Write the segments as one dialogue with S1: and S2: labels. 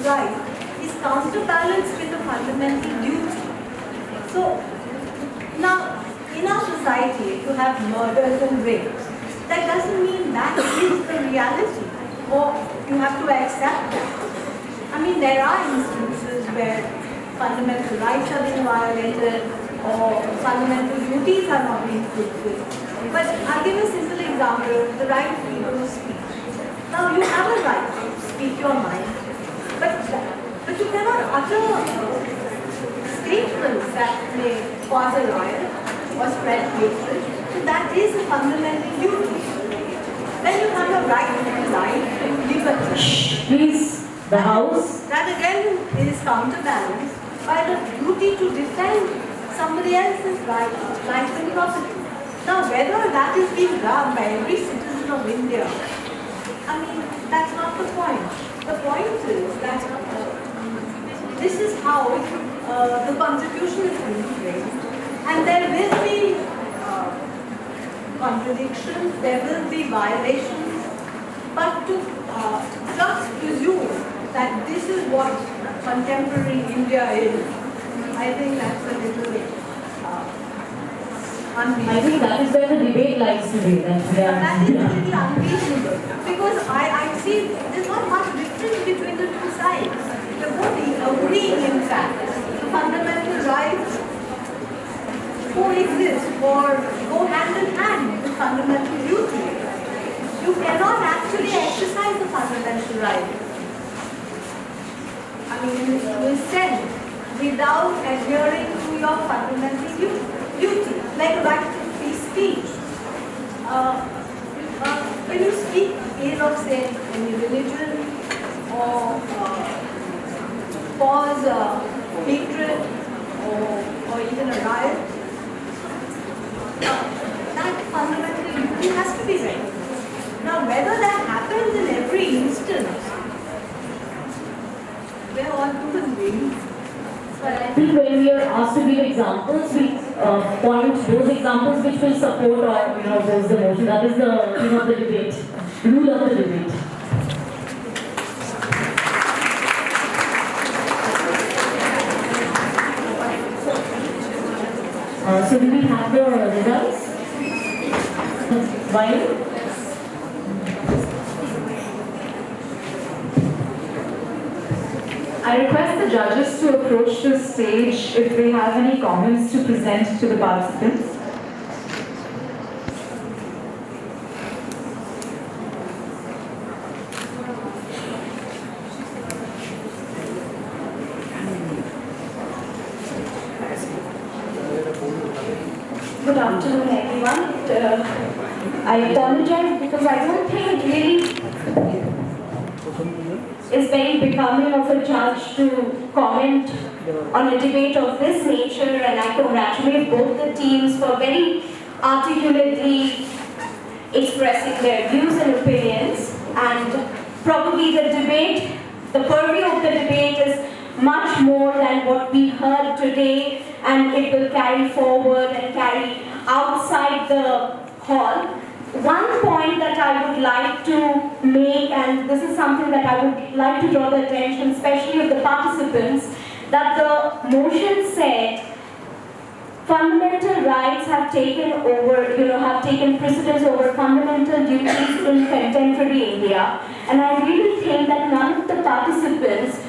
S1: right is counterbalanced with a fundamental duty. So now, in our society, if you have murders and rapes, that doesn't mean that is the reality, or you have to accept that. I mean, there are instances where fundamental rights are being violated or fundamental duties are not being fulfilled. But I'll give a simple example, the right of freedom of speech. Now, you have a right to speak your mind, but you cannot utter statements that may cause a riot or spread hatred. So that is a fundamental duty. Then you have a right to life and liberty.
S2: Please, the House.
S1: That again is counterbalanced by the duty to defend somebody else's right, life and property. Now, whether that is being done by every citizen of India, I mean, that's not the point. The point is that this is how the Constitution is being framed, and there will be contradictions, there will be violations, but to just presume that this is what contemporary India is, I think that's a little unreasonable.
S2: I think that is where the debate lies today.
S1: That is a little unreasonable, because I see there's not much difference between the two sides. They're both agreeing, in fact, the fundamental rights coexist or go hand in hand with fundamental duty. You cannot actually exercise the fundamental right, I mean, in a sense, without adhering to your fundamental duty, like a right to free speech. When you speak ill of, say, any religion or cause hatred or even a riot, that fundamental duty has to be recognized. Now, whether that happens in every instance, we're all human beings.
S2: But I think when we are asked to give examples, we point those examples which will support or oppose the motion. That is the the debate, rule of the debate. So do we have the results? Why?
S3: I request the judges to approach the stage if they have any comments to present to the participants.
S4: Good afternoon, everyone. I apologize because I don't think it really is very becoming of a judge to comment on a debate of this nature, and I congratulate both the teams for very articulately expressing their views and opinions. And probably the debate, the purview of the debate is much more than what we heard today, and it will carry forward and carry outside the hall. One point that I would like to make, and this is something that I would like to draw the attention, especially of the participants, that the motion said fundamental rights have taken over, have taken precedence over fundamental duties in contemporary India. And I really think that none of the participants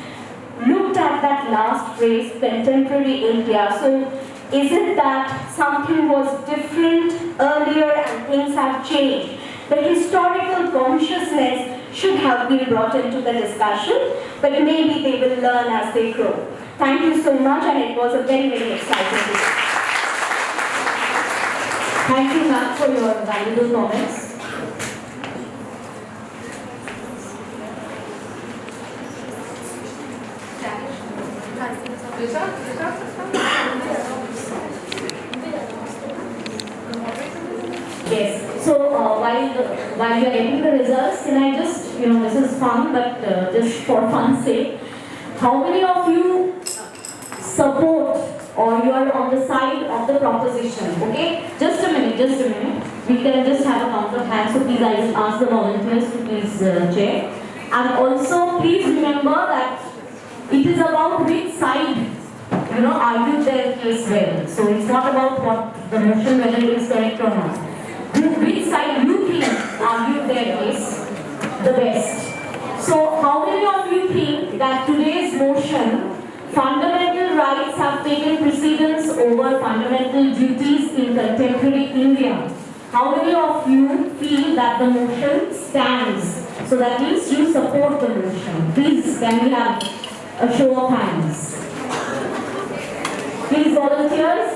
S4: looked at that last phrase, contemporary India. So is it that something was different earlier and things have changed? The historical consciousness should have been brought into the discussion, but maybe they will learn as they grow. Thank you so much, and it was a very, very exciting day.
S2: Thank you, ma'am, for your valuable comments. Yes. So while you are getting the results, can I just, this is fun, but just for fun's sake, how many of you support or you are on the side of the proposition? Okay, just a minute. We can just have a count of hands. So please, I will ask the volunteers to please check. And also, please remember that is about which side, argued their case well. So it's not about what the motion, whether it is correct or not. Which side you think argued their case the best. So how many of you think that today's motion, fundamental rights have taken precedence over fundamental duties in contemporary India? How many of you feel that the motion stands? So that means you support the motion. Please, can we have a show of hands? Please, volunteers.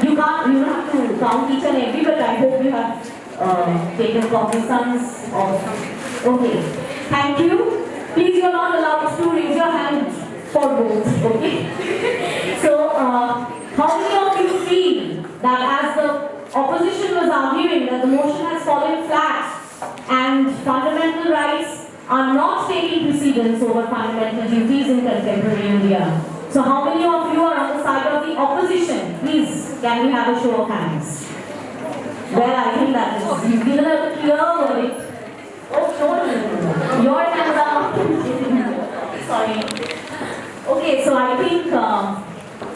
S2: You don't have to count each and every, but I hope you have taken cognizance of. Okay. Thank you. Please, you are not allowed to raise your hand for both. Okay. So, how many of you feel that as the opposition was arguing that the motion has fallen flat and fundamental rights are not taking precedence over fundamental duties in contemporary India? So how many of you are on the side of the opposition? Please, can we have a show of hands? Well, I think that is, you've given a clear verdict. Oh, no. Your hands are sorry. Okay, so I think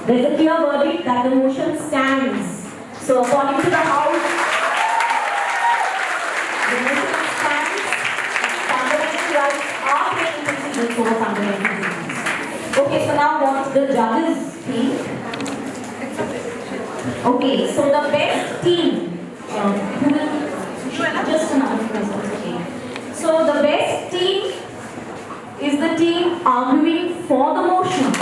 S2: there's a clear verdict that the motion stands. So according to the House, the motion stands. Fundamental rights are taking precedence over fundamental duties. Okay, so now what the judges think. Okay, so the best team, who will just announce this, okay. So the best team is the team arguing for the motion.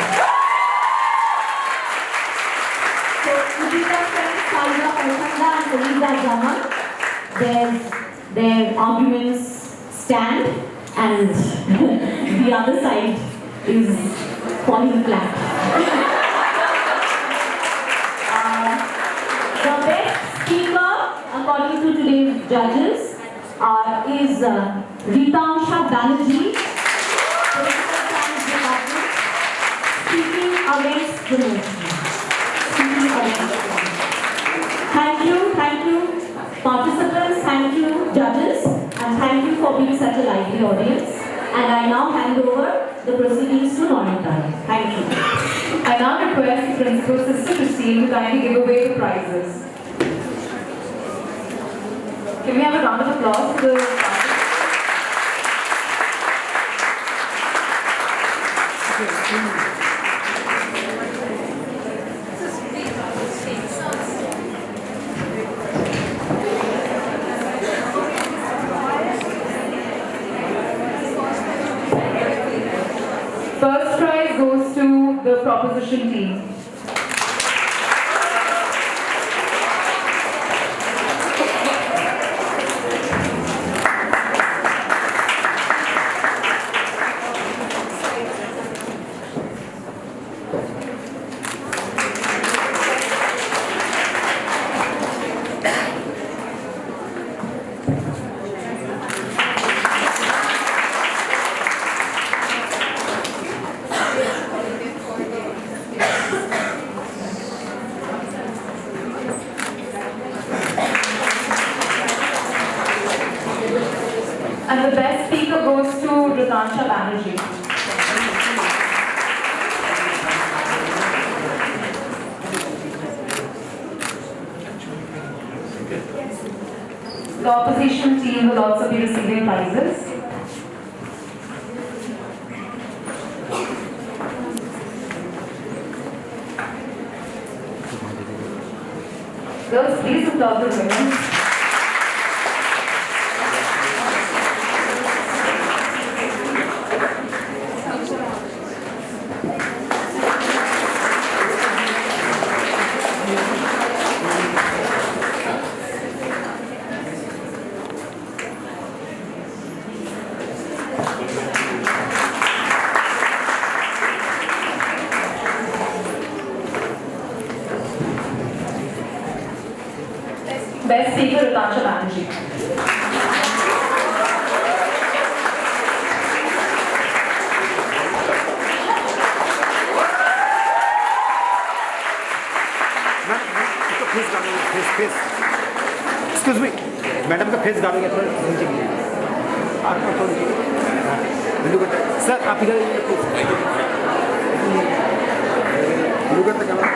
S2: So Sujita friends, Saida Kalkanda and Kalida Jaman, their arguments stand and the other side is falling flat. The best speaker, according to today's judges, is Ritansha Banerjee, speaking against the motion. Thank you, participants, thank you, judges, and thank you for being such a lively audience. And I now hand over the proceedings to Loreto. Thank you.
S3: I now request the Principal Sister Christine to kindly give away the prizes. Can we have a round of applause for the prizes? First prize goes to the proposition team. And the best speaker goes to Ritansha Banerjee. The opposition team will also be receiving prizes. Girls, please applaud the women. Best speaker, Ritansha Banerjee.
S5: Excuse me, madam का face डालेंगे थोड़ा नीचे गिरिए, आपको थोड़ी हाँ, बिल्कुल sir आप इधर Look at the camera.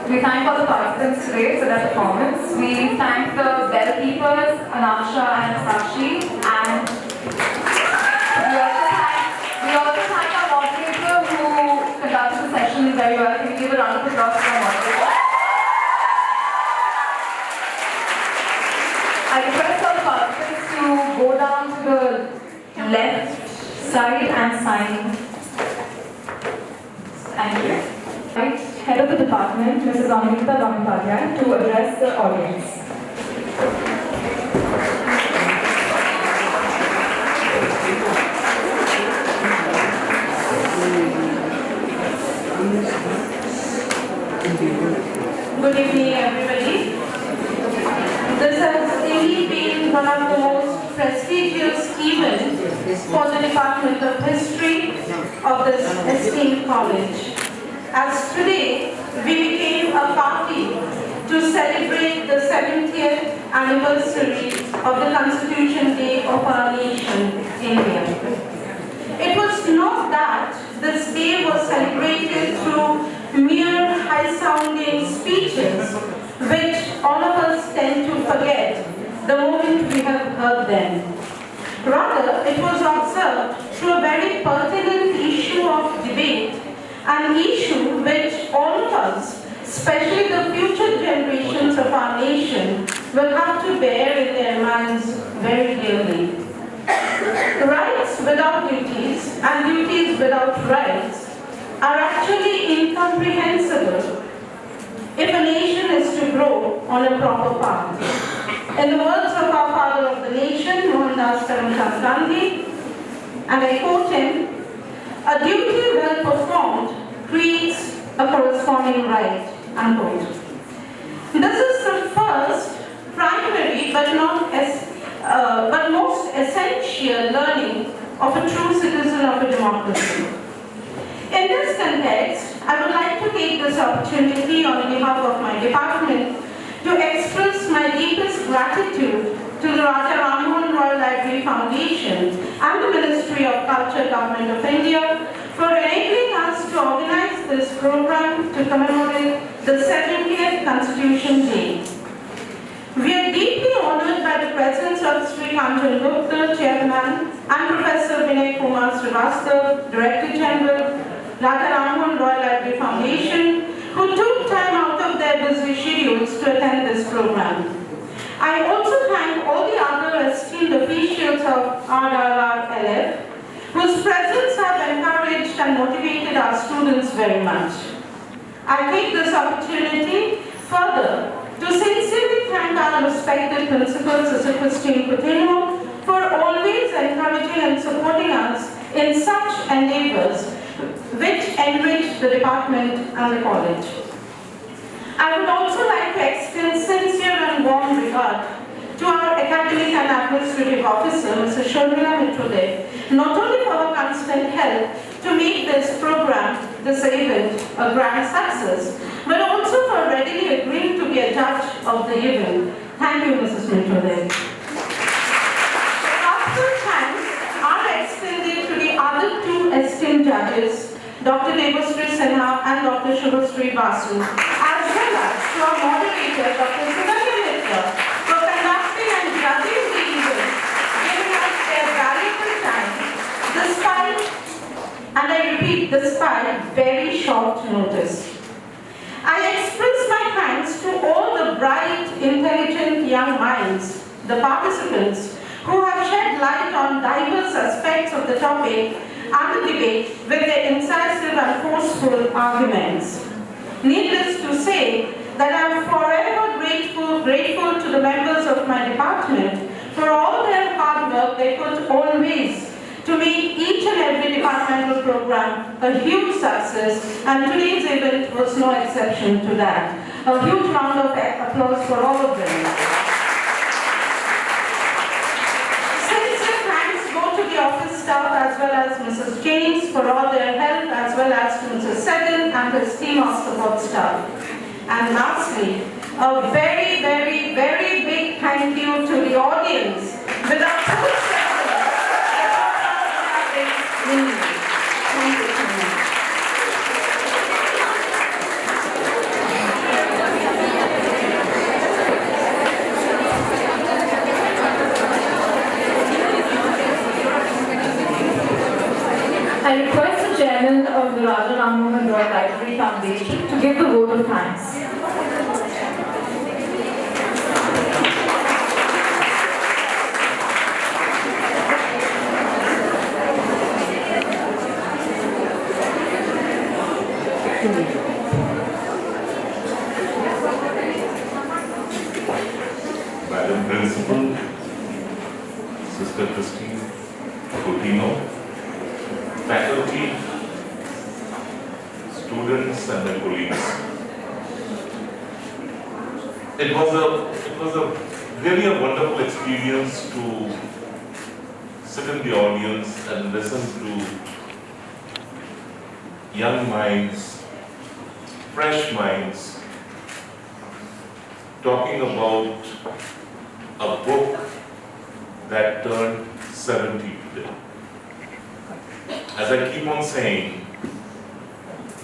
S3: We thank all the participants today for their performance. We thank the bell keepers, Anaksha and Sakshi, and we also thank our moderator who conducted the session very well. Can we give a round of applause to our moderator? I request all the participants to go down to the left side and sign. Thank you. Head of the department, Mrs. Amrita Gamapadhyay, to address the audience.
S6: Good evening, everybody. This has really been one of the most prestigious events for the Department of History of this esteemed college. As today, we became a party to celebrate the 70th anniversary of the Constitution Day of our nation, India. It was not that this day was celebrated through mere high-sounding speeches, which all of us tend to forget the moment we have heard them. Rather, it was observed through a very pertinent issue of debate, an issue which all of us, especially the future generations of our nation, will have to bear in their minds very clearly. Rights without duties and duties without rights are actually incomprehensible if a nation is to grow on a proper path. In the words of our father of the nation, Mohandas Karamchand Gandhi, and I quote him, "A duty well performed creates a corresponding right," unquote. This is the first, primary, but most essential learning of a true citizen of a democracy. In this context, I would like to take this opportunity on behalf of my department to express my deepest gratitude to the Raja Rammohun Royal Library Foundation and the Ministry of Culture, Government of India for enabling us to organize this program to commemorate the 70th Constitution Day. We are deeply honored by the presence of Sri Kanjan Gupta, Chairman, and Professor Vinay Kumar Srivastav, Director General, Raja Rammohun Royal Library Foundation, who took time out of their busy schedules to attend this program. I also thank all the other esteemed officials of RRRLF, whose presence have encouraged and motivated our students very much. I take this opportunity further to sincerely thank our respected principal, Sister Christine Coutinho, for always encouraging and supporting us in such endeavors which enrich the department and the college. I would also like to extend sincere and warm regard to our academic and administrative officer, Mrs. Sharmila Mitrode, not only for her constant help to make this program, this event, a grand success, but also for readily agreeing to be a judge of the event. Thank you, Mrs. Mitrode. After thanks are extended to the other two esteemed judges, Dr. Devasri Sinha and Dr. Shubhasri Basu, as well as to our moderator, Dr. Sunanya Mitra, for conducting and judging the event, giving us their valuable time, despite, and I repeat, despite very short notice. I express my thanks to all the bright, intelligent young minds, the participants, who have shed light on diverse aspects of the topic and the debate with their incisive and forceful arguments. Needless to say that I am forever grateful to the members of my department for all their hard work they put always to make each and every departmental program a huge success, and today's event was no exception to that. A huge round of applause for all of them. Sincere thanks go to the office staff as well as Mrs. James for all their help, as well as to Mr. Segan and his team of support staff. And lastly, a very, very, very big thank you to the audience. Without whose presence, thank you so much.
S2: I request the chairman of the Raja Ram Mohan Roy Library Foundation to give the vote of thanks.
S7: Madam Principal, Sister Christine Coutinho, faculty, students and their colleagues. It was a really a wonderful experience to sit in the audience and listen to young minds, fresh minds, talking about a book that turned 70 today. As I keep on saying,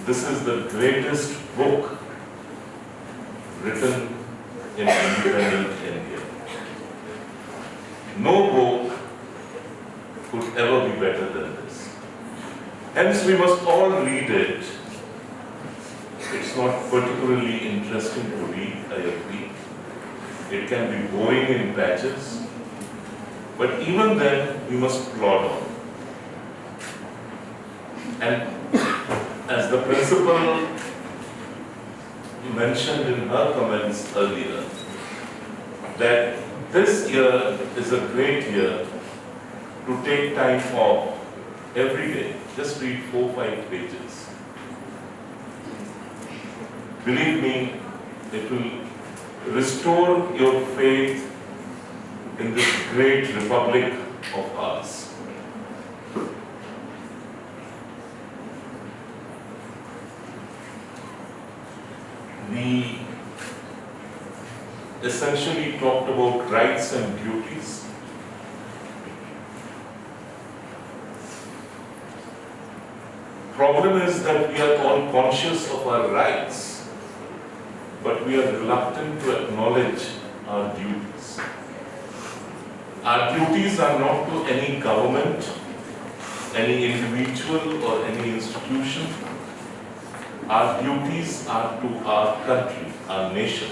S7: this is the greatest book written in independent India. No book could ever be better than this. Hence, we must all read it. It's not particularly interesting to read, I agree. It can be boring in patches, but even then, we must plod on. And as the principal mentioned in her comments earlier, that this year is a great year to take time off every day. Just read 4-5 pages. Believe me, it will restore your faith in this great republic of ours. We essentially talked about rights and duties. Problem is that we are all conscious of our rights, but we are reluctant to acknowledge our duties. Our duties are not to any government, any individual or any institution. Our duties are to our country, our nation.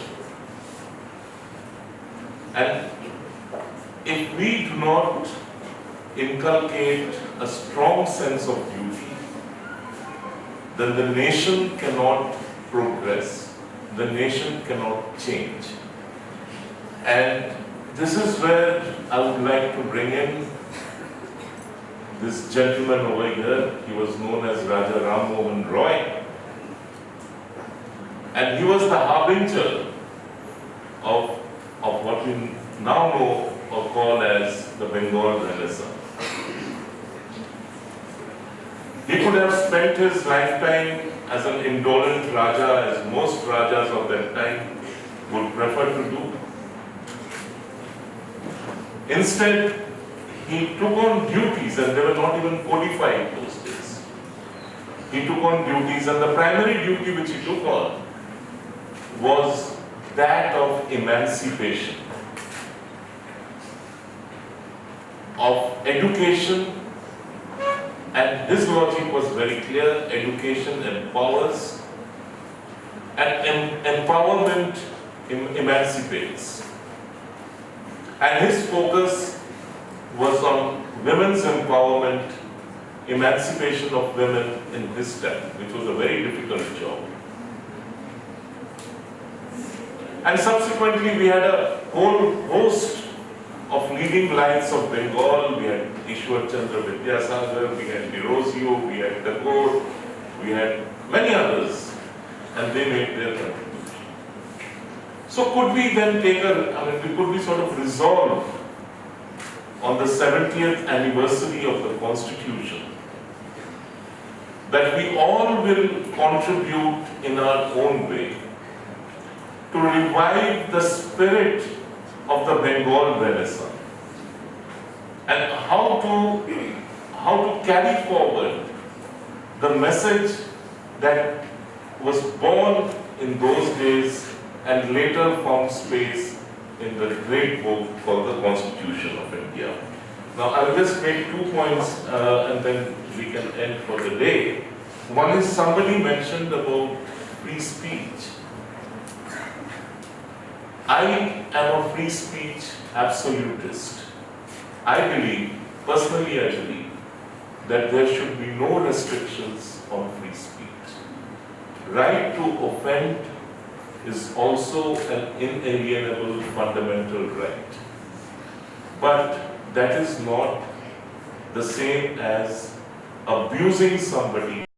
S7: And if we do not inculcate a strong sense of duty, then the nation cannot progress, the nation cannot change. And this is where I would like to bring in this gentleman over here. He was known as Raja Ram Mohan Roy. And he was the harbinger of what we now know or call as the Bengal Renaissance. He could have spent his lifetime as an indolent Raja, as most Rajas of that time would prefer to do. Instead, he took on duties, and they were not even codified those days. He took on duties, and the primary duty which he took on was that of emancipation, of education, and his logic was very clear: education empowers, and empowerment emancipates. And his focus was on women's empowerment, emancipation of women in his time, which was a very difficult job. And subsequently, we had a whole host of leading lights of Bengal. We had Ishwar Chandra Vidyasagar, we had Nirosio, we had Tagore, we had many others, and they made their contribution. So could we then take could we sort of resolve on the 70th anniversary of the Constitution, that we all will contribute in our own way to revive the spirit of the Bengal Renaissance and how to carry forward the message that was born in those days and later found space in the great book called the Constitution of India. Now I'll just make 2 points and then we can end for the day. One is somebody mentioned about free speech. I am a free speech absolutist. Personally I believe, that there should be no restrictions on free speech. Right to offend is also an inalienable fundamental right. But that is not the same as abusing somebody